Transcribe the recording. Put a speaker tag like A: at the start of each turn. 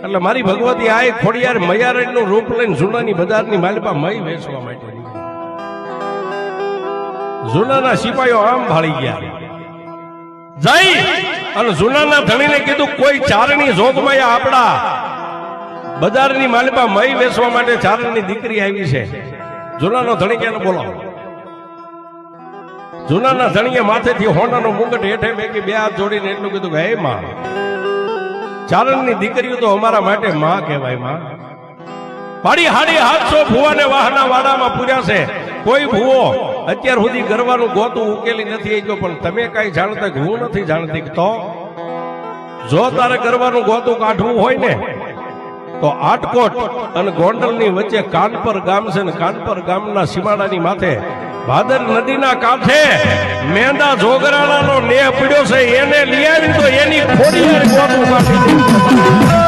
A: એટલે મારી ભગવતી આ ખોડિયાર મૈયારડ નું રૂપ લઈને જૂનાની બજારની માલિપા મય વેચવા માટે જૂનાના સિપાહીઓ આમ ભાળી ગયા જઈ અને જૂનાના ધણીને કીધું કોઈ ચારણી જોગમાં આપડા બજારની માલિપા મય વેચવા માટે ચારણની દીકરી આવી છે. જૂનાનો ધણી ક્યાં બોલાવો. જૂનાના ધણીએ માથેથી હોનાનો મુગટ હેઠે મેકી બે હાથ જોડીને એટલું કીધું કે હે માં, ચારણની દીકરીઓ તો અમારા માટે માં કહેવાય. માં પાડી હાડી 700 ભુવાને વાહના વાડામાં પૂર્યા છે. કોઈ ભુવો અત્યાર સુધી ગરવાનું ગોતું ઉકેલી નથી ગયો, પણ તમે કઈ જાણતા કે હું નથી જાણતી. તો જો તારે ગરવાનું ગોતું કાઢવું હોય ને તો આટકોટ અને ગોંડલની વચ્ચે કાનપર ગામ છે ને કાનપર ગામના સીમાડાની માથે ભાદર નદીના કાંઠે મેંદા જોગરાણાનો નેહ પડ્યો છે. એને લઈ આવી તો એની ખોડિયાર ગોતું કાઢી.